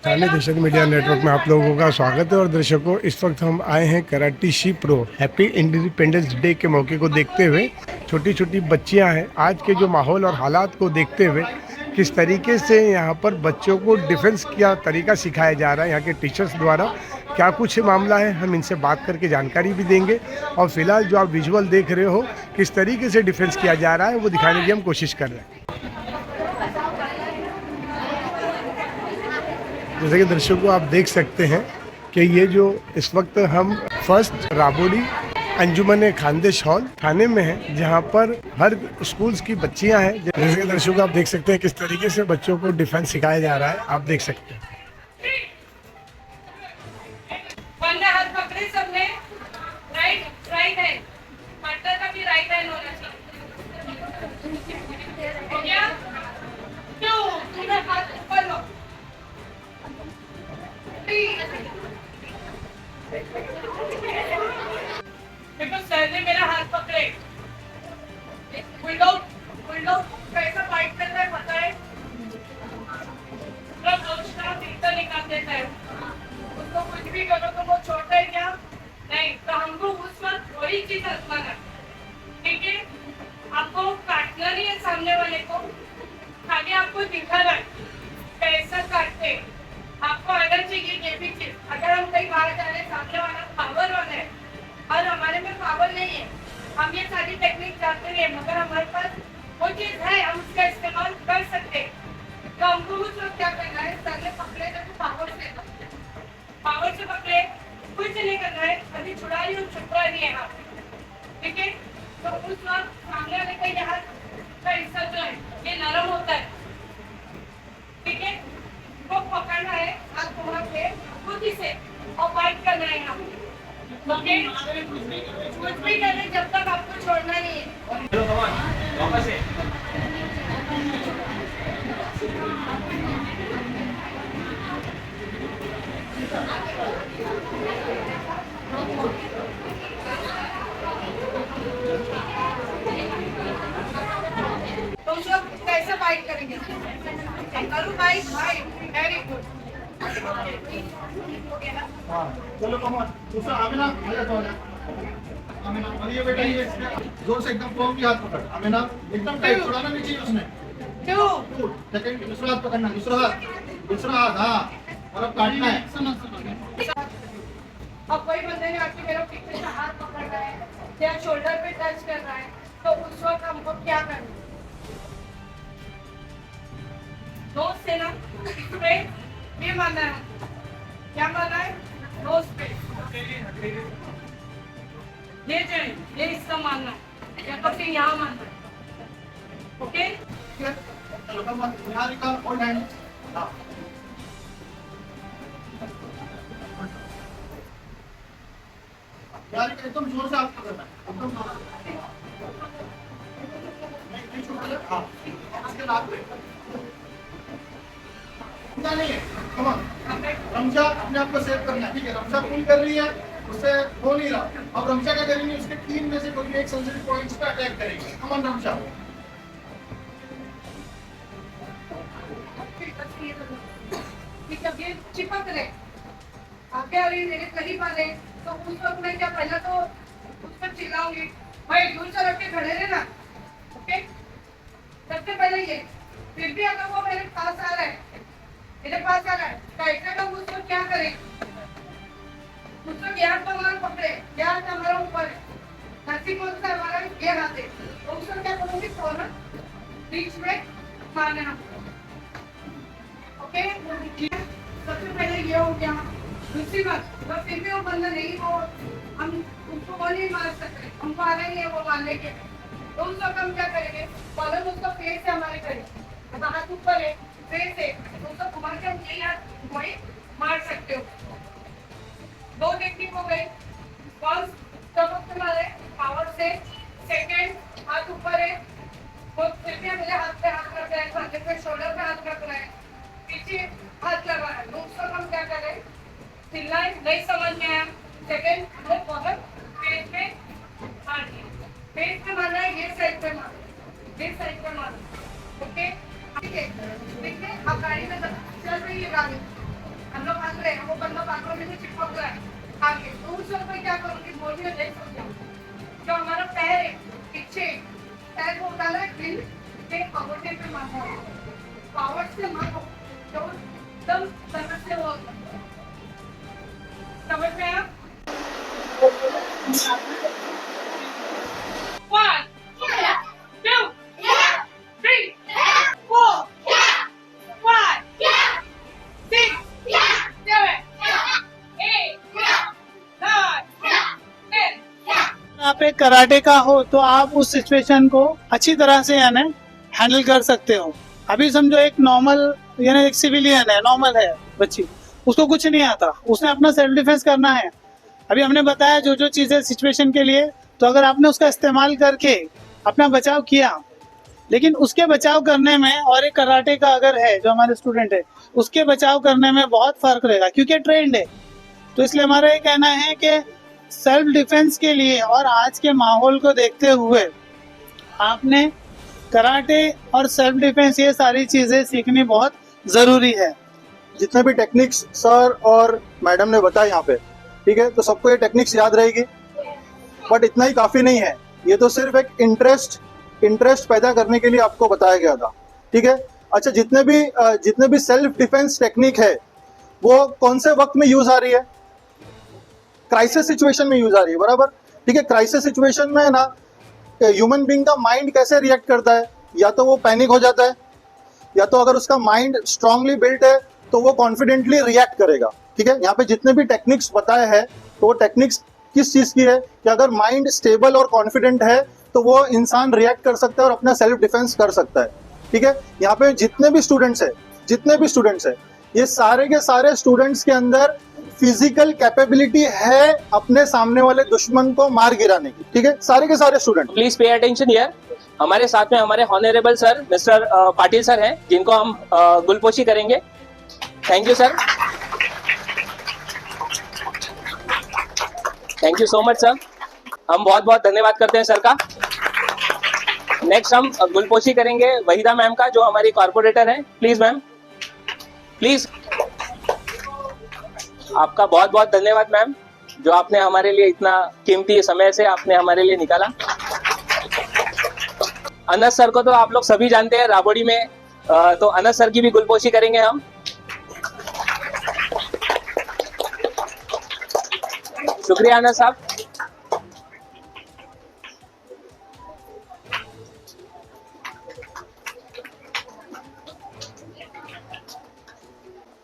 थाने दहशत media network में आप लोगों का स्वागत है। और दर्शकों, इस वक्त हम आए हैं karate she pro happy independence day के मौके को देखते हुए। छोटी छोटी बच्चियां हैं। आज के जो माहौल और हालात को देखते हुए किस तरीके से यहाँ पर बच्चों को डिफेंस का तरीका सिखाया जा रहा है यहाँ के टीचर्स द्वारा, क्या कुछ मामला है, हम इनसे बात करके जानकारी भी देंगे। और फिलहाल जो आप विजुअल देख रहे हो किस तरीके से डिफेंस किया जा रहा है वो दिखाने की हम कोशिश कर रहे हैं। जैसे कि दर्शकों आप देख सकते हैं कि ये जो इस वक्त हम फर्स्ट राबोली अंजुमन खानदेश हॉल थाने में है, जहाँ पर हर स्कूल्स की बच्चियां हैं। जैसे कि दर्शकों आप देख सकते हैं किस तरीके से बच्चों को डिफेंस सिखाया जा रहा है, आप देख सकते हैं। देखो सर ने मेरा हाथ पकड़े। बुलडॉग कैसा फाइट करता है पता है? पूरा जोश का भीतर निकाल देता है। उसको कुछ भी करो तो वो छोड़ता है क्या? नहीं। तो हमको उस वक्त वही चीज आजमाना, ठीक है? आपको काटना नहीं है सामने वाले को, खाली आपको दिखा रहा है कैसा काटते। आपको आना चाहिए ये भी चीज। अगर हम कहीं बाहर जा रहे हैं, सामने वाला पावर वाला है और हमारे में पावर नहीं है, हम ये सारी टेक्निक जानते हैं, मगर हमारे पास वो चीज है, हम उसका इस्तेमाल कर सकते हैं। तो हमको उस वक्त क्या करना है? सर ने पकड़े तो पावर से पकड़े, कुछ नहीं करना है, अभी छुड़ा रही हूँ, छुपा नहीं है हाथ, ठीक है? तो उस वक्त सामने वाले का ये हाथ का हिस्सा जो है ये नरम होता है, ठीक है? वो पकड़ना है हाथ घुमा के खुद ही से और फाइट करना है यहाँ। ओके? कुछ भी करने जब तक आपको छोड़ना नहीं है। तो उस वक्त कैसे फाइट करेंगे? करूँ फाइट, वेरी गुड। चलो कम ऑन। दूसरा आमिना, आजा तो आजा। आमिना, और ये बेटा ये जोर से एकदम फर्म हाथ पकड़। आमिना, एकदम टाइट, छुड़ाना नहीं चाहिए उसने। क्यों? सेकंड, दूसरा हाथ पकड़ना, दूसरा हाथ, हाँ। और अब काटना है। सुनो। अब कोई बंदे ने आके मेरा पीछे से हाथ पकड़ रहा है या शोल्डर पे टच कर रहा है, तो उस वक्त हमको क्या करना है? नोज से ना पे ये मानना है। क्या मानना है? नोज पे ये जो है ये इसका मानना है, या तो फिर यहाँ मानना है। ओके? चलो कम ऑन, यहाँ निकाल, होल्ड हैंड। हाँ। यार एकदम जोर से हाथ पकड़ना है, एकदम जोर से। नहीं छूटना, हाँ। इसके नाक पे नहीं है। कम ऑन, रमशा अपने आप को सेव करना है, ठीक है? रमशा पुल कर रही है, उससे हो नहीं रहा। अब रमशा क्या करेंगे? उसके 3 में से कोई एक सेंसिटिव पॉइंट्स पे अटैक करेंगे। Come on Ramsha. जब ये चिपक रहे आगे आ रही, मेरे करीब आ रहे, तो उस वक्त मैं क्या पहला तो उस पर चिल्लाऊंगी, भाई दूर से रख के खड़े रहना। ओके? सबसे पहले ये। फिर भी अगर वो मेरे पास आ रहा है तो ऐसा लोग उसको क्या करें? उसको ज्ञान तो हमारा पकड़े, ज्ञान तो हमारा ऊपर है, हंसी कौन सा हमारा ये हाथ है, तो उसको क्या करूँगी? फौरन बीच में मारना। ओके? सबसे पहले ये हो गया। दूसरी बात, तो फिर भी वो बंदा नहीं, वो हम उसको वो नहीं मार सकते, हमको आ नहीं है वो मारने के, तो उस वक्त हम क्या करेंगे? फौरन उसको फेस से हमारे करेंगे, हाथ ऊपर है, फेस है, तो उसको घुमा के हम यही हाथ वही मार सकते हो। 2 टेक्निक हो गई। फर्स्ट तब मारे पावर से, सेकंड हाथ ऊपर है, वो फिर भी मेरे हाथ पे हाथ रख रहा है, माथे पे शोल्डर पे हाथ रख रहा है, पीछे हाथ लगा है, तो उस वक्त हम क्या करें? चिल्लाए, नहीं समझ में आया, सेकंड हमने फौरन पेट पे मार दिया। पेट पे मारना है, ये साइड पे मारना, ये साइड पे मारना। ओके? ठीक है? देखिए आप गाड़ी में चल रही है, गाड़ी हम लोग हंस रहे हैं, वो बंदा बाथरूम में से चिपक रहा है आगे, तो उस वक्त मैं क्या करूँगी, बोलिए देख सकते हो जो हमारा पैर है पीछे, पैर को डाला गिल के अंगूठे पे मारो, पावर से मारो, जो एकदम तरह से वो समझ में आया? 1 2 3 4 5 6 7 8 9 10 आप एक कराटे का हो तो आप उस सिचुएशन को अच्छी तरह से यानी हैंडल कर सकते हो। अभी समझो एक नॉर्मल यानी एक सिविलियन है, नॉर्मल है बच्ची, उसको कुछ नहीं आता, उसने अपना सेल्फ डिफेंस करना है। अभी हमने बताया जो जो चीजें सिचुएशन के लिए, तो अगर आपने उसका इस्तेमाल करके अपना बचाव किया, लेकिन उसके बचाव करने में और एक कराटे का अगर है जो हमारे स्टूडेंट है उसके बचाव करने में बहुत फर्क रहेगा, क्योंकि ट्रेंड है। तो इसलिए हमारा ये कहना है कि सेल्फ डिफेंस के लिए और आज के माहौल को देखते हुए आपने कराटे और सेल्फ डिफेंस ये सारी चीजें सीखनी बहुत जरूरी है। जितने भी टेक्निक्स सर और मैडम ने बताया यहाँ पे, ठीक है, तो सबको ये टेक्निक्स याद रहेगी, बट इतना ही काफी नहीं है। ये तो सिर्फ एक इंटरेस्ट पैदा करने के लिए आपको बताया गया था, ठीक है। अच्छा, जितने भी सेल्फ डिफेंस टेक्निक है वो कौन से वक्त में यूज आ रही है? क्राइसिस सिचुएशन में यूज आ रही है, बराबर, ठीक है। क्राइसिस सिचुएशन में ना ह्यूमन बीइंग का माइंड कैसे रिएक्ट करता है, या तो वो पैनिक हो जाता है, या तो अगर उसका माइंड स्ट्रांगली बिल्ट है तो वो कॉन्फिडेंटली रिएक्ट करेगा, ठीक है। यहाँ पे जितने भी टेक्निक्स बताए हैं तो वो टेक्निक्स किस चीज की है कि अगर माइंड स्टेबल और कॉन्फिडेंट है तो वो इंसान रिएक्ट कर सकता है और अपना सेल्फ डिफेंस कर सकता है, ठीक है। यहाँ पे जितने भी स्टूडेंट्स है ये सारे के सारे स्टूडेंट्स के अंदर फिजिकल कैपेबिलिटी है अपने सामने वाले दुश्मन को मार गिराने की, ठीक है, सारे के सारे student. Please pay attention here. हमारे साथ में हमारे honourable sir mister Patil sir हैं, जिनको हम गुलपोशी करेंगे। Thank you sir, thank you so much sir. हम बहुत बहुत धन्यवाद करते हैं सर का। नेक्स्ट हम गुलपोशी करेंगे वहीदा मैम का, जो हमारी कॉर्पोरेटर हैं। Please ma'am, please. आपका बहुत बहुत धन्यवाद मैम, जो आपने हमारे लिए इतना कीमती समय से आपने हमारे लिए निकाला। अनस सर को तो आप लोग सभी जानते हैं राबोड़ी में, तो अनस सर की भी गुलपोशी करेंगे हम। शुक्रिया अनस साहब।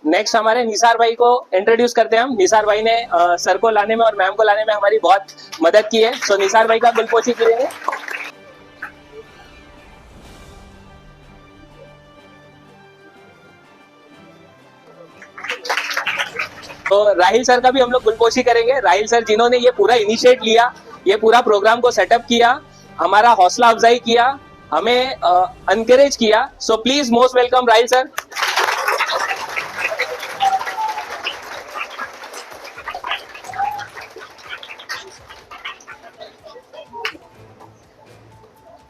नेक्स्ट हमारे निसार भाई को इंट्रोड्यूस करते हैं हम। निसार भाई ने सर को लाने में और मैम को लाने में हमारी बहुत मदद की है, सो निसार भाई का गुलपोशी करेंगे। तो राहिल सर का भी हम लोग गुलपोशी करेंगे। राहिल सर जिन्होंने ये पूरा इनिशिएट लिया, ये पूरा प्रोग्राम को सेटअप किया, हमारा हौसला अफजाई किया, हमें एनकरेज किया। So please most welcome Rahil sir.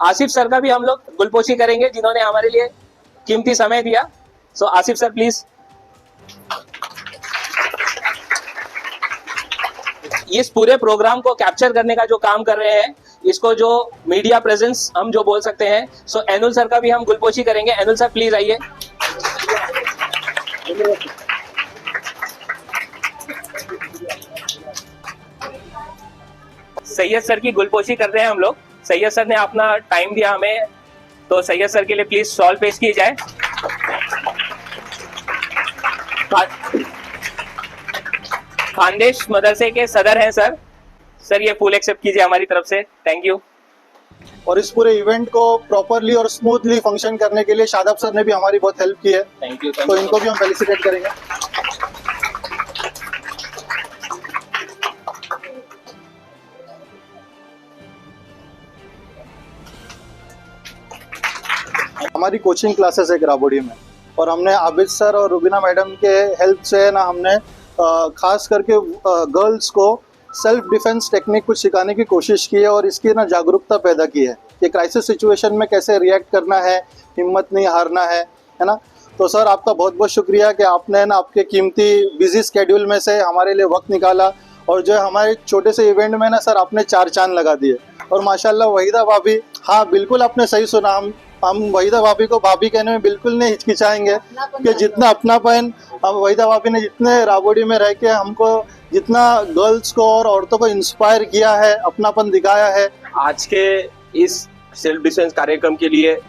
Asif sir का भी हम लोग गुलपोशी करेंगे, जिन्होंने हमारे लिए कीमती समय दिया। सो आसिफ सर प्लीज। इस पूरे प्रोग्राम को कैप्चर करने का जो काम कर रहे हैं, इसको जो मीडिया प्रेजेंस हम जो बोल सकते हैं, सो एनुल सर का भी हम गुलपोशी करेंगे। एनुल सर प्लीज आइए। सैयद सर की गुलपोशी कर रहे हैं हम लोग। सैयद सर ने अपना टाइम दिया हमें, तो सैयद सर के लिए प्लीज शॉल पेश की जाए। खानदेश मदरसे के सदर हैं सर। सर ये फुल एक्सेप्ट कीजिए हमारी तरफ से, थैंक यू। और इस पूरे इवेंट को प्रॉपरली और स्मूथली फंक्शन करने के लिए शादाब सर ने भी हमारी बहुत हेल्प की है, थैंक यू। तो इनको भी हम फेलिसिटेट करेंगे। हमारी कोचिंग क्लासेस है राबोड़ी में, और हमने आबिद सर और रुबीना मैडम के हेल्प से ना हमने खास करके गर्ल्स को सेल्फ डिफेंस टेक्निक कुछ सिखाने की कोशिश की है, और इसकी ना जागरूकता पैदा की है कि क्राइसिस सिचुएशन में कैसे रिएक्ट करना है, हिम्मत नहीं हारना है ना। तो सर आपका बहुत बहुत शुक्रिया कि आपने ना आपके कीमती बिजी स्केड्यूल में से हमारे लिए वक्त निकाला, और जो है हमारे छोटे से इवेंट में ना सर आपने 4 चांद लगा दिए। और माशाल्लाह वहीदा भाभी, हाँ बिल्कुल आपने सही सुना, हम वहीदा भाभी को भाभी कहने में बिल्कुल नहीं हिचकिचाएंगे कि जितना अपनापन हम वहीदा भाभी ने जितने राबोडी में रह के हमको जितना गर्ल्स को और औरतों को इंस्पायर किया है, अपनापन दिखाया है। आज के इस सेल्फ डिफेंस कार्यक्रम के लिए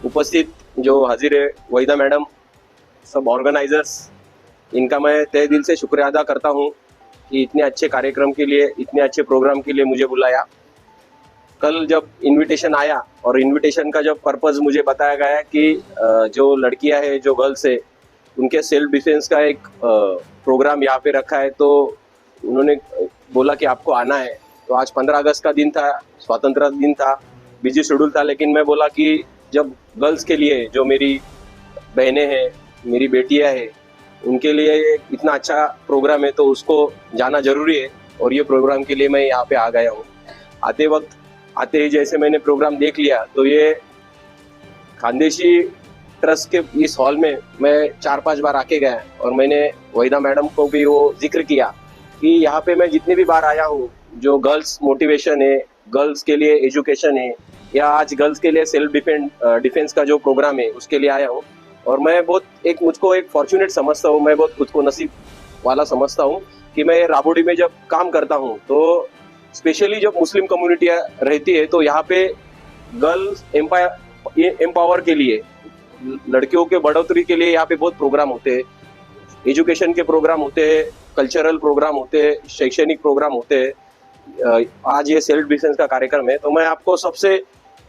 उपस्थित जो हाजिर है वहीदा मैडम, सब ऑर्गेनाइजर्स, इनका मैं तहे दिल से शुक्रिया अदा करता हूँ कि इतने अच्छे कार्यक्रम के लिए, इतने अच्छे प्रोग्राम के लिए मुझे बुलाया। कल जब इनविटेशन आया और इनविटेशन का जब पर्पस मुझे बताया गया कि जो लड़कियां हैं, जो गर्ल्स है, उनके सेल्फ डिफेंस का एक प्रोग्राम यहाँ पे रखा है, तो उन्होंने बोला कि आपको आना है। तो आज 15 अगस्त का दिन था, स्वतंत्रता दिन था, बिजी शेड्यूल था, लेकिन मैं बोला कि जब गर्ल्स के लिए, जो मेरी बहनें हैं, मेरी बेटियां हैं, उनके लिए इतना अच्छा प्रोग्राम है तो उसको जाना जरूरी है, और ये प्रोग्राम के लिए मैं यहाँ पे आ गया हूँ। आते ही जैसे मैंने प्रोग्राम देख लिया तो ये खानदेशी ट्रस्ट के इस हॉल में मैं 4-5 बार आके गया, और मैंने वहीदा मैडम को भी वो जिक्र किया कि यहाँ पे मैं जितनी भी बार आया हूँ, जो गर्ल्स मोटिवेशन है, गर्ल्स के लिए एजुकेशन है, या आज गर्ल्स के लिए सेल्फ डिफेंस का जो प्रोग्राम है उसके लिए आया हूँ। और मैं बहुत मुझको एक फॉर्चुनेट समझता हूँ, मैं बहुत खुद को नसीब वाला समझता हूँ कि मैं राबोडी में जब काम करता हूँ तो स्पेशली जब मुस्लिम कम्युनिटियाँ रहती है तो यहाँ पे गर्ल्स एम्पावर के लिए, लड़कियों के बढ़ोतरी के लिए यहाँ पे बहुत प्रोग्राम होते हैं, एजुकेशन के प्रोग्राम होते हैं, कल्चरल प्रोग्राम होते हैं, शैक्षणिक प्रोग्राम होते हैं। आज ये सेल्फ डिफेंस का कार्यक्रम है, तो मैं आपको सबसे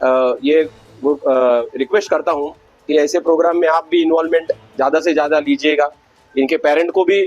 ये रिक्वेस्ट करता हूँ कि ऐसे प्रोग्राम में आप भी इन्वॉल्वमेंट ज़्यादा से ज़्यादा लीजिएगा। इनके पेरेंट को भी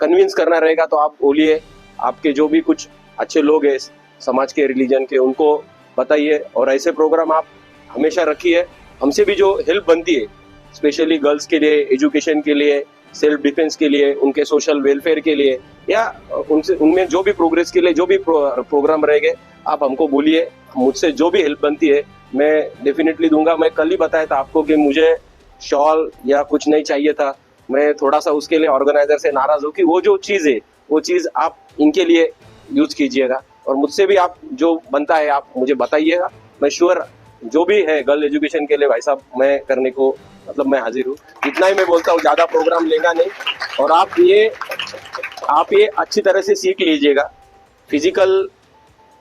कन्विंस करना रहेगा तो आप बोलिए, आपके जो भी कुछ अच्छे लोग हैं समाज के, रिलीजन के, उनको बताइए, और ऐसे प्रोग्राम आप हमेशा रखिए। हमसे भी जो हेल्प बनती है, स्पेशली गर्ल्स के लिए, एजुकेशन के लिए, सेल्फ डिफेंस के लिए, उनके सोशल वेलफेयर के लिए, या उनमें जो भी प्रोग्रेस के लिए जो भी प्रोग्राम रहेंगे, आप हमको बोलिए। मुझसे जो भी हेल्प बनती है मैं डेफिनेटली दूंगा। मैं कल ही बताया था आपको कि मुझे शॉल या कुछ नहीं चाहिए था, मैं थोड़ा सा उसके लिए ऑर्गेनाइजर से नाराज हूँ कि वो जो चीज़ है वो चीज़ आप इनके लिए यूज कीजिएगा, और मुझसे भी आप जो बनता है आप मुझे बताइएगा। मैं श्योर जो भी है गर्ल एजुकेशन के लिए भाई साहब मैं करने को मैं हाजिर हूँ। इतना ही मैं बोलता हूँ, ज़्यादा प्रोग्राम लेगा नहीं। और आप ये अच्छी तरह से सीख लीजिएगा। फिजिकल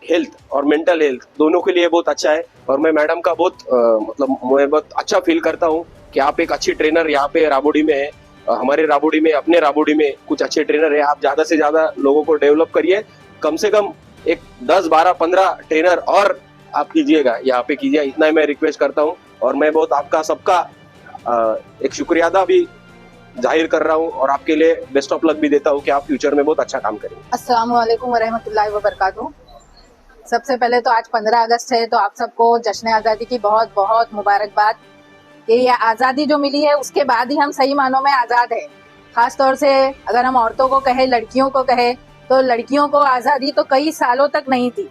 हेल्थ और मेंटल हेल्थ दोनों के लिए बहुत अच्छा है, और मैं मैडम का मैं बहुत अच्छा फील करता हूँ कि आप एक अच्छी ट्रेनर यहाँ पे राबोडी में है। हमारे राबोडी में, अपने राबोडी में कुछ अच्छे ट्रेनर है। आप ज़्यादा से ज़्यादा लोगों को डेवलप करिए, कम से कम एक 10, 12, 15 ट्रेनर और आप कीजिएगा, यहाँ पे कीजिए। इतना ही मैं रिक्वेस्ट करता हूँ, और मैं बहुत आपका सबका एक शुक्रिया अदा भी जाहिर कर रहा हूँ, और आपके लिए बेस्ट ऑफ लक भी देता हूँ कि आप फ्यूचर में बहुत अच्छा काम करेंगे। अस्सलाम वालेकुम वरहमतुल्लाहि वबरकातुहू। सबसे पहले तो आज 15 अगस्त है, तो आप सबको जश्न आज़ादी की बहुत बहुत मुबारकबाद। ये आज़ादी जो मिली है उसके बाद ही हम सही मानों में आज़ाद है। खास तौर से अगर हम औरतों को कहे, लड़कियों को कहे, तो लड़कियों को आज़ादी तो कई सालों तक नहीं थी।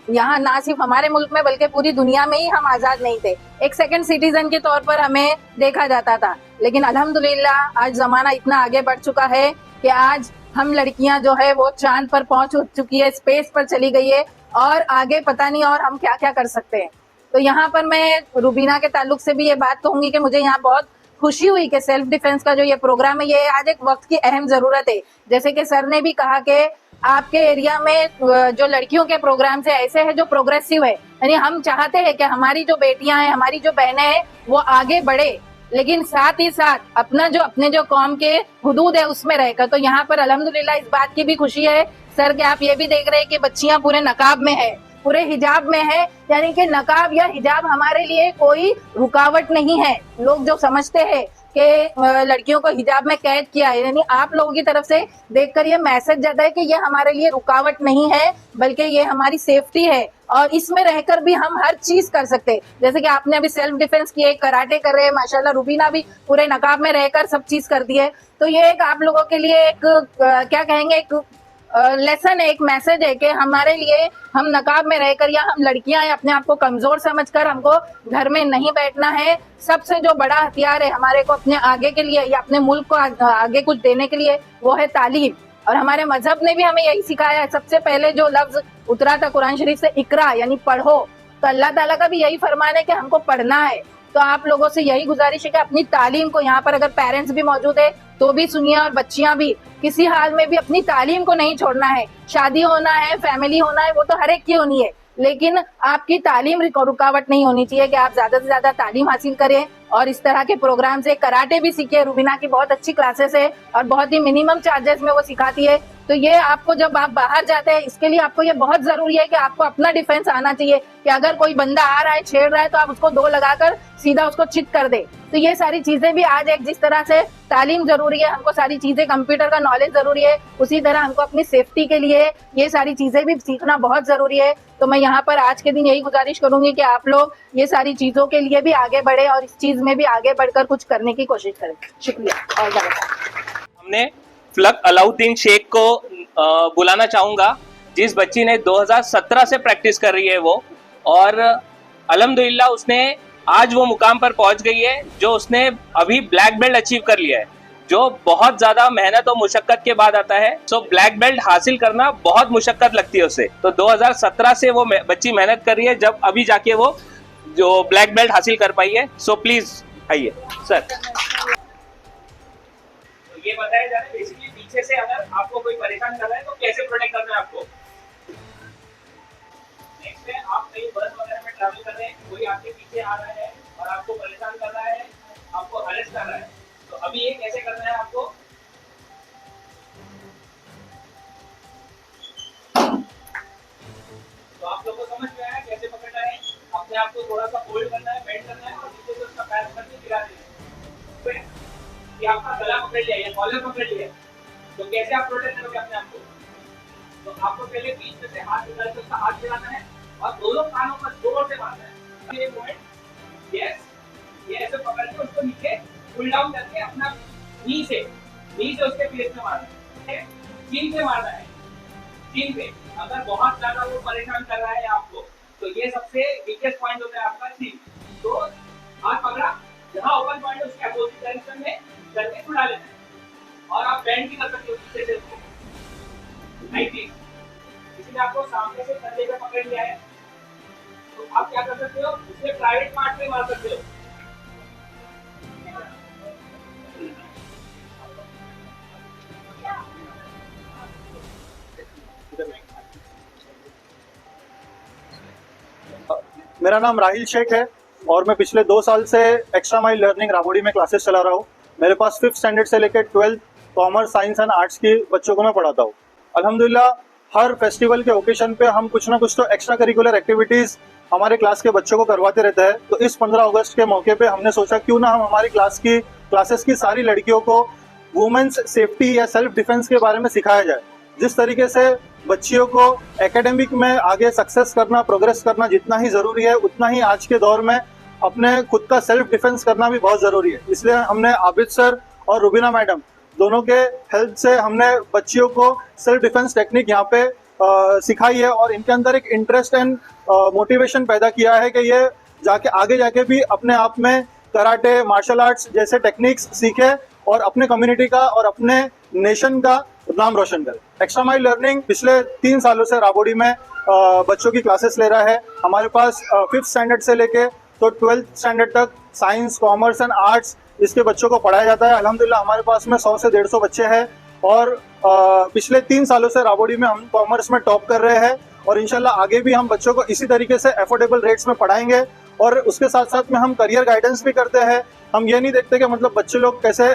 यहाँ ना सिर्फ हमारे मुल्क में बल्कि पूरी दुनिया में ही हम आज़ाद नहीं थे। एक सेकंड सिटीजन के तौर पर हमें देखा जाता था, लेकिन अल्हम्दुलिल्लाह आज ज़माना इतना आगे बढ़ चुका है कि आज हम लड़कियां जो है वो चांद पर पहुंच चुकी है, स्पेस पर चली गई है, और आगे पता नहीं और हम क्या क्या कर सकते हैं। तो यहाँ पर मैं रुबीना के ताल्लुक से भी ये बात कहूंगी कि मुझे यहाँ बहुत खुशी हुई कि सेल्फ डिफेंस का जो ये प्रोग्राम है ये आज एक वक्त की अहम जरूरत है। जैसे कि सर ने भी कहा कि आपके एरिया में जो लड़कियों के प्रोग्राम से ऐसे है जो प्रोग्रेसिव है, यानी हम चाहते हैं कि हमारी जो बेटियां हैं, हमारी जो बहनें हैं वो आगे बढ़े, लेकिन साथ ही साथ अपने जो कौम के हुदूद है उसमें रहकर। तो यहाँ पर अल्हम्दुलिल्लाह इस बात की भी खुशी है सर कि आप ये भी देख रहे हैं कि बच्चियां पूरे नकाब में है, पूरे हिजाब में है, यानी कि नकाब या हिजाब हमारे लिए कोई रुकावट नहीं है। लोग जो समझते हैं कि लड़कियों को हिजाब में कैद किया है, यानी आप लोगों की तरफ से देखकर ये मैसेज जाता है कि ये हमारे लिए रुकावट नहीं है, बल्कि ये हमारी सेफ्टी है, और इसमें रहकर भी हम हर चीज कर सकते हैं। जैसे कि आपने अभी सेल्फ डिफेंस की, कराटे कर रहे हैं, माशाल्लाह रुबीना भी पूरे नकाब में रहकर सब चीज कर दी है। तो ये एक आप लोगों के लिए एक क्या कहेंगे, एक लेसन है, एक मैसेज है कि हमारे लिए हम नकाब में रहकर या हम लड़कियां हैं अपने आप को कमजोर समझकर हमको घर में नहीं बैठना है। सबसे जो बड़ा हथियार है हमारे को अपने आगे के लिए या अपने मुल्क को आगे कुछ देने के लिए वो है तालीम। और हमारे मजहब ने भी हमें यही सिखाया है। सबसे पहले जो लफ्ज उतरा था कुरान शरीफ से इकरा यानी पढ़ो, तो अल्लाह ताला का भी यही फरमान है कि हमको पढ़ना है। तो आप लोगों से यही गुजारिश है कि अपनी तालीम को, यहाँ पर अगर पेरेंट्स भी मौजूद है तो भी सुनिए और बच्चियां भी, किसी हाल में भी अपनी तालीम को नहीं छोड़ना है। शादी होना है, फैमिली होना है, वो तो हर एक की होनी है, लेकिन आपकी तालीम रुकावट नहीं होनी चाहिए कि आप ज्यादा से ज्यादा तालीम हासिल करें और इस तरह के प्रोग्राम से कराटे भी सीखे। रूबीना की बहुत अच्छी क्लासेस है और बहुत ही मिनिमम चार्जेस में वो सिखाती है। तो ये आपको जब आप बाहर जाते हैं इसके लिए आपको ये बहुत जरूरी है कि आपको अपना डिफेंस आना चाहिए कि अगर कोई बंदा आ रहा है, छेड़ रहा है, तो आप उसको दो लगाकर सीधा उसको चित कर दे। तो ये सारी चीजें भी आज एक जिस तरह से तालीम जरूरी है, हमको सारी चीजें कंप्यूटर का नॉलेज जरूरी है, उसी तरह हमको अपनी सेफ्टी के लिए ये सारी चीजें भी सीखना बहुत जरूरी है। तो मैं यहाँ पर आज के दिन यही गुजारिश करूंगी कि आप लोग ये सारी चीजों के लिए भी आगे बढ़े और इस चीज में भी आगे बढ़कर कुछ करने की कोशिश करें। शुक्रिया। और हमने फ्लक अलाउद्दीन शेख को बुलाना चाहूंगा, जिस बच्ची ने 2017 से प्रैक्टिस कर रही है वो, और अल्हम्दुलिल्लाह उसने आज वो मुकाम पर पहुंच गई है जो उसने अभी ब्लैक बेल्ट अचीव कर लिया है, जो बहुत ज्यादा मेहनत और मुशक्कत के बाद आता है। सो ब्लैक बेल्ट हासिल करना बहुत मुशक्कत लगती है उसे। तो 2017 से वो बच्ची मेहनत कर रही है, जब अभी जाके वो जो ब्लैक बेल्ट हासिल कर पाई है। सो प्लीज आइए सर। ये बताया जा रहा है बेसिकली पीछे से अगर आपको कोई परेशान कर रहा है तो कैसे प्रोटेक्ट करना है आपको। नेक्स्ट है, आप कहीं बस वगैरह में ट्रैवल कर रहे हैं, कोई आपके पीछे आ रहा है और आपको परेशान कर रहा है, आपको अरेस्ट कर रहा है, तो अभी ये कैसे करना है आपको। तो आप लोगों को समझ में आया कैसे पकड़ना है। अपने आप को थोड़ा सा होल्ड करना है, बेंड करना है और नीचे से उसका पैर पकड़ के गिरा देना है। कि आपका गला पकड़ लिया या कॉलर पकड़ लिया, तो कैसे आप प्रोटेक्ट करोगे अपने आप को। तो आपको पहले बीच में से हाथ निकाल के उसका हाथ गिराना है और दोनों कानों पर जोर से मारना है। ये मूवमेंट यस, ये ऐसे पकड़ के उसको नीचे पुल डाउन करके अपना नी से उसके फेस में मारना है, चिन से मारना है, चिन पे। अगर बहुत ज्यादा वो परेशान कर रहा है आपको, तो ये सबसे वीकेस्ट पॉइंट होता है आपका चिन। तो हाथ पकड़ा, जहाँ ओपन पॉइंट है उसके अपोजिट डायरेक्शन में करके छुड़ा लेना है और आप बैंड भी कर सकते हो पीछे से उसको। किसी ने आपको सामने से कंधे पे पकड़ लिया है तो आप क्या कर सकते हो, उसके प्राइवेट पार्ट पे मार सकते हो। मेरा नाम राहिल शेख है और मैं पिछले 2 साल से एक्स्ट्रा माइल लर्निंग राबोडी में क्लासेस चला रहा हूँ। मेरे पास 5th स्टैंडर्ड से लेकर 12th commerce, science and arts के बच्चों को मैं पढ़ाता हूँ। अल्हम्दुलिल्लाह हर फेस्टिवल के ओकेशन पे हम कुछ ना कुछ तो एक्स्ट्रा करिकुलर एक्टिविटीज़ हमारे क्लास के बच्चों को करवाते रहते हैं। तो इस 15 अगस्त के मौके पे हमने सोचा क्यों ना हम हमारी क्लासेस की सारी लड़कियों को वुमेन्स सेफ्टी या सेल्फ डिफेंस के बारे में सिखाया जाए। जिस तरीके से बच्चियों को एकेडमिक में आगे सक्सेस करना, प्रोग्रेस करना जितना ही ज़रूरी है, उतना ही आज के दौर में अपने खुद का सेल्फ डिफेंस करना भी बहुत ज़रूरी है। इसलिए हमने आबिद सर और रुबीना मैडम दोनों के हेल्प से हमने बच्चियों को सेल्फ डिफेंस टेक्निक यहाँ पे सिखाई है और इनके अंदर एक इंटरेस्ट एंड मोटिवेशन पैदा किया है कि ये आगे जाके भी अपने आप में कराटे, मार्शल आर्ट्स जैसे टेक्निक्स सीखे और अपने कम्युनिटी का और अपने नेशन का नाम रोशन करे। एक्स्ट्रा माइल लर्निंग पिछले 3 सालों से राबोडी में बच्चों की क्लासेस ले रहा है। हमारे पास 5th स्टैंडर्ड से लेके तो 12th स्टैंडर्ड तक साइंस, कॉमर्स एंड आर्ट्स इसके बच्चों को पढ़ाया जाता है। अल्हम्दुलिल्लाह हमारे पास में 100 से 150 बच्चे हैं और पिछले 3 सालों से राबोडी में हम कॉमर्स में टॉप कर रहे हैं और इंशाल्लाह आगे भी हम बच्चों को इसी तरीके से अफोर्डेबल रेट्स में पढ़ाएंगे। और उसके साथ साथ में हम करियर गाइडेंस भी करते हैं। हम ये नहीं देखते कि मतलब बच्चे लोग कैसे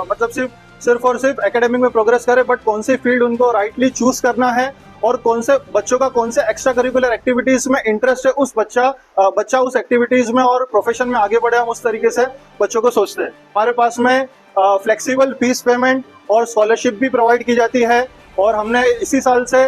मतलब सिर्फ और सिर्फ एकेडमिक में प्रोग्रेस करें, बट कौन सी फील्ड उनको राइटली चूज करना है और कौन से बच्चों का कौन से एक्स्ट्रा करिकुलर एक्टिविटीज में इंटरेस्ट है, उस बच्चा उस एक्टिविटीज में और प्रोफेशन में आगे बढ़े। हम उस तरीके से बच्चों को सोचते हैं। हमारे पास में फ्लेक्सिबल फीस पेमेंट और स्कॉलरशिप भी प्रोवाइड की जाती है और हमने इसी साल से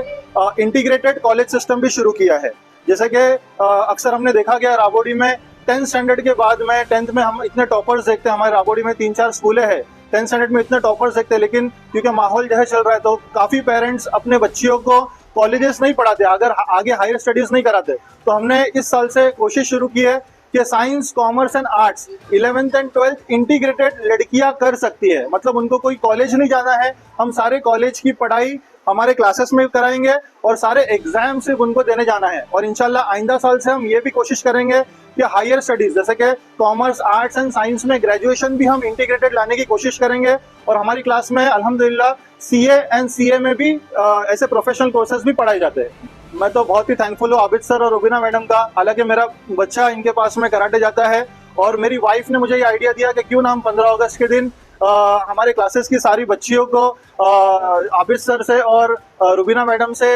इंटीग्रेटेड कॉलेज सिस्टम भी शुरू किया है। जैसे कि अक्सर हमने देखा गया राबोडी में 10th स्टैंडर्ड के बाद में 10th में हम इतने टॉपर्स देखते हैं। हमारे राबोडी में 3-4 स्कूलें हैं 10th स्टैंडर्ड में इतने टॉपर्स देखते हैं, लेकिन क्योंकि माहौल जो है चल रहा है तो काफ़ी पेरेंट्स अपने बच्चियों को कॉलेजेस नहीं पढ़ाते, अगर आगे हायर स्टडीज नहीं कराते। तो हमने इस साल से कोशिश शुरू की है कि science, commerce and arts 11th and 12th integrated लड़कियां कर सकती है। मतलब उनको कोई कॉलेज नहीं जाना है, हम सारे कॉलेज की पढ़ाई हमारे क्लासेस में कराएंगे और सारे एग्जाम सिर्फ उनको देने जाना है। और इंशाल्लाह आइंदा साल से हम ये भी कोशिश करेंगे कि हायर स्टडीज जैसे कि कॉमर्स, आर्ट्स एंड साइंस में ग्रेजुएशन भी हम इंटीग्रेटेड लाने की कोशिश करेंगे। और हमारी क्लास में अल्हम्दुलिल्लाह CA एंड CA में भी ऐसे प्रोफेशनल कोर्सेज भी पढ़ाए जाते हैं। मैं तो बहुत ही थैंकफुल हूँ आबिद सर और रुबीना मैडम का। हालांकि मेरा बच्चा इनके पास में कराटे जाता है और मेरी वाइफ ने मुझे ये आइडिया दिया कि क्यों ना हम 15 अगस्त के दिन हमारे क्लासेस की सारी बच्चियों को आबिद सर से और रुबीना मैडम से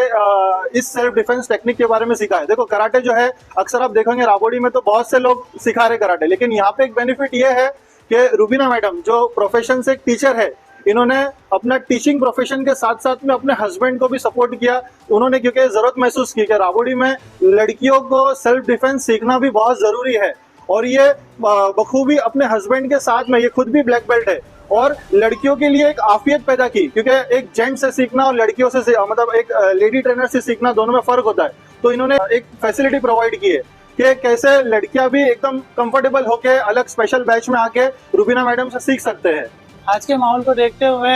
इस सेल्फ डिफेंस टेक्निक के बारे में सिखाए। देखो कराटे जो है अक्सर आप देखेंगे राबोडी में तो बहुत से लोग सिखा रहे कराटे, लेकिन यहाँ पे एक बेनिफिट ये है कि रुबीना मैडम जो प्रोफेशन से एक टीचर है, इन्होंने अपना टीचिंग प्रोफेशन के साथ साथ में अपने हस्बैंड को भी सपोर्ट किया। उन्होंने क्योंकि जरूरत महसूस की कि राबोडी में लड़कियों को सेल्फ डिफेंस सीखना भी बहुत जरूरी है और ये बखूबी अपने हस्बैंड के साथ में, ये खुद भी ब्लैक बेल्ट है और लड़कियों के लिए एक आफियत पैदा की, क्योंकि एक जेंट्स से सीखना और लड़कियों से मतलब एक लेडी ट्रेनर से सीखना दोनों में फर्क होता है। तो इन्होंने एक फैसिलिटी प्रोवाइड की है कि कैसे लड़कियां भी एकदम कंफर्टेबल होके अलग स्पेशल बैच में आके रुबीना मैडम से सीख सकते हैं। आज के माहौल को देखते हुए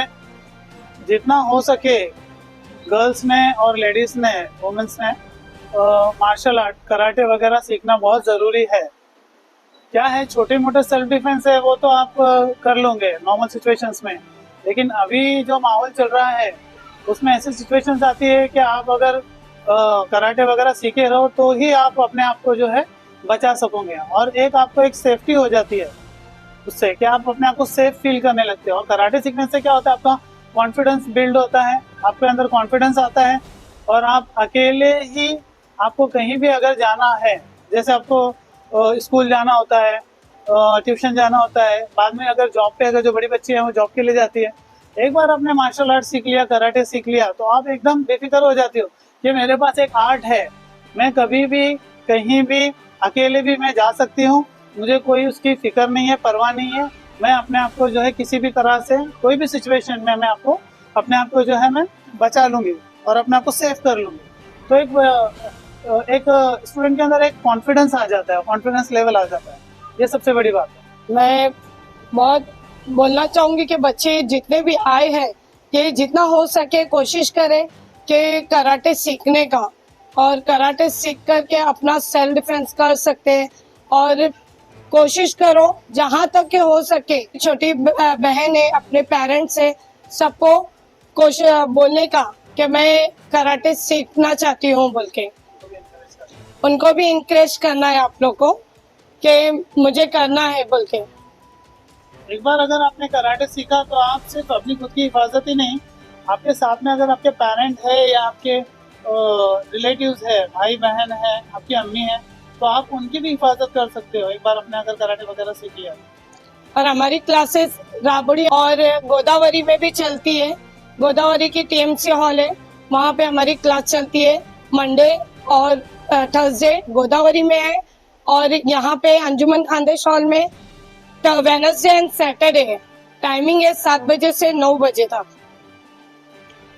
जितना हो सके गर्ल्स ने और लेडीज ने, वुमेन्स ने मार्शल आर्ट, कराटे वगैरह सीखना बहुत ज़रूरी है। क्या है, छोटे मोटे सेल्फ डिफेंस है वो तो आप कर लोगे नॉर्मल सिचुएशंस में, लेकिन अभी जो माहौल चल रहा है उसमें ऐसी सिचुएशंस आती है कि आप अगर कराटे वगैरह सीखे रहो तो ही आप अपने आप को जो है बचा सकोगे और एक आपको एक सेफ्टी हो जाती है उससे, कि आप अपने आप को सेफ फील करने लगते हो। और कराटे सीखने से क्या होता है, आपका कॉन्फिडेंस बिल्ड होता है, आपके अंदर कॉन्फिडेंस आता है और आप अकेले ही, आपको कहीं भी अगर जाना है, जैसे आपको स्कूल जाना होता है, ट्यूशन जाना होता है, बाद में अगर जॉब पे, अगर जो बड़ी बच्ची है वो जॉब के लिए जाती है, एक बार आपने मार्शल आर्ट सीख लिया, कराटे सीख लिया तो आप एकदम बेफिक्र हो जाती हो कि मेरे पास एक आर्ट है, मैं कभी भी कहीं भी अकेले भी मैं जा सकती हूँ, मुझे कोई उसकी फिक्र नहीं है, परवाह नहीं है। मैं अपने आप को जो है किसी भी तरह से, कोई भी सिचुएशन में मैं आपको अपने आप को जो है मैं बचा लूँगी और अपने आप को सेफ कर लूँगी। तो एक स्टूडेंट के अंदर एक कॉन्फिडेंस आ जाता है, कॉन्फिडेंस लेवल आ जाता है, ये सबसे बड़ी बात है। मैं बहुत बोलना चाहूँगी कि बच्चे जितने भी आए हैं कि जितना हो सके कोशिश करें कि कराटे सीखने का, और कराटे सीख करके अपना सेल्फ डिफेंस कर सकते हैं। और कोशिश करो जहाँ तक के हो सके, छोटी बहन है, अपने पेरेंट्स से सबको कोशिश बोलने का कि मैं कराटे सीखना चाहती हूँ बोल के, उनको भी इंकरेज करना है आप लोग को कि मुझे करना है बोल के। एक बार अगर आपने कराटे सीखा तो आप सिर्फ अपनी खुद की हिफाजत ही नहीं, आपके साथ में अगर आपके पेरेंट है या आपके रिलेटिव्स है, भाई बहन है, आपकी अम्मी है, तो आप उनकी भी हिफाजत कर सकते हो एक बार अपने अगर कराटे वगैरह सीख लिया। और हमारी क्लासेस राबड़ी और गोदावरी में भी चलती है। गोदावरी की TMC हॉल है, वहाँ पे हमारी क्लास चलती है मंडे और थर्सडे गोदावरी में है, और यहाँ पे अंजुमन खानदेश हॉल में वेडनेसडे एंड सैटरडे है। टाइमिंग है 7 बजे से 9 बजे तक।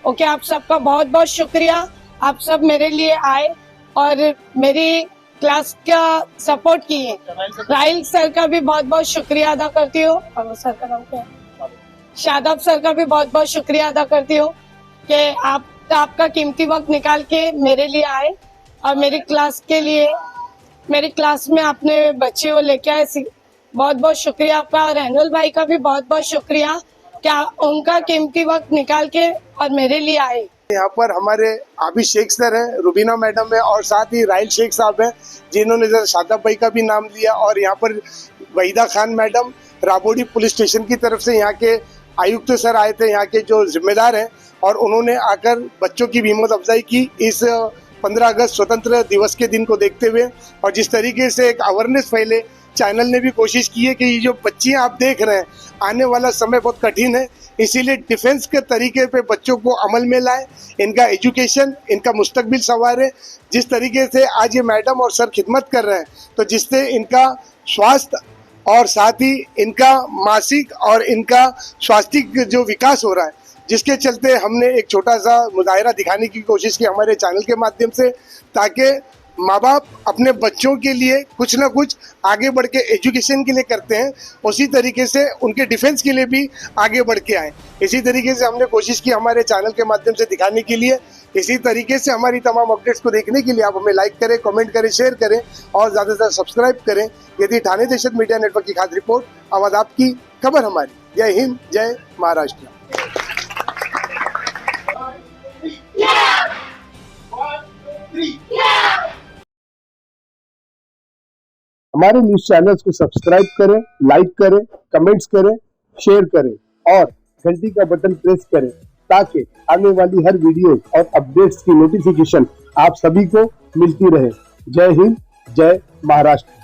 ओके, आप सबका बहुत बहुत शुक्रिया, आप सब मेरे लिए आए और मेरी क्लास का सपोर्ट किए। राहिल सर का भी बहुत बहुत शुक्रिया अदा करती हूँ, और सर का नाम क्या है, शादाब सर का भी बहुत बहुत शुक्रिया अदा करती हूँ कि आपका कीमती वक्त निकाल के मेरे लिए आए और मेरी क्लास के लिए, मेरी क्लास में आपने बच्चे को लेके आए। बहुत बहुत शुक्रिया आपका। और रेनोल भाई का भी बहुत बहुत शुक्रिया क्या उनका कीमती वक्त निकाल के और मेरे लिए आए। यहाँ पर हमारे आबिद शेख सर हैं, रुबीना मैडम है और साथ ही राहिल शेख साहब हैं जिन्होंने शादाब भाई का भी नाम लिया, और यहाँ पर Waheeda Khan madam Rabodi police station की तरफ से यहाँ के आयुक्त सर आए थे, यहाँ के जो जिम्मेदार हैं, और उन्होंने आकर बच्चों की हिम्मत अफजाई की इस 15 अगस्त स्वतंत्र दिवस के दिन को देखते हुए। और जिस तरीके से एक अवेयरनेस फैले, चैनल ने भी कोशिश की है कि ये जो बच्चियां आप देख रहे हैं, आने वाला समय बहुत कठिन है, इसीलिए डिफेंस के तरीके पे बच्चों को अमल में लाए, इनका एजुकेशन, इनका मुस्तकबिल संवारे। जिस तरीके से आज ये मैडम और सर खिदमत कर रहे हैं, तो जिससे इनका स्वास्थ्य और साथ ही इनका मानसिक और इनका स्वास्थ्य जो विकास हो रहा है, जिसके चलते हमने एक छोटा सा मुजाहिरा दिखाने की कोशिश की हमारे चैनल के माध्यम से, ताकि माँ बाप अपने बच्चों के लिए कुछ ना कुछ आगे बढ़ के एजुकेशन के लिए करते हैं, उसी तरीके से उनके डिफेंस के लिए भी आगे बढ़ के आए। इसी तरीके से हमने कोशिश की हमारे चैनल के माध्यम से दिखाने के लिए। इसी तरीके से हमारी तमाम अपडेट्स को देखने के लिए आप हमें लाइक करें, कमेंट करें, शेयर करें और ज़्यादा से ज़्यादा सब्सक्राइब करें। यदि ठाणे दहशत मीडिया नेटवर्क की खास रिपोर्ट, आवाज़ आपकी, खबर हमारी। जय हिंद, जय महाराष्ट्र। हमारे न्यूज चैनल्स को सब्सक्राइब करें, लाइक करें, कमेंट्स करें, शेयर करें और घंटी का बटन प्रेस करें, ताकि आने वाली हर वीडियो और अपडेट्स की नोटिफिकेशन आप सभी को मिलती रहे। जय हिंद, जय महाराष्ट्र।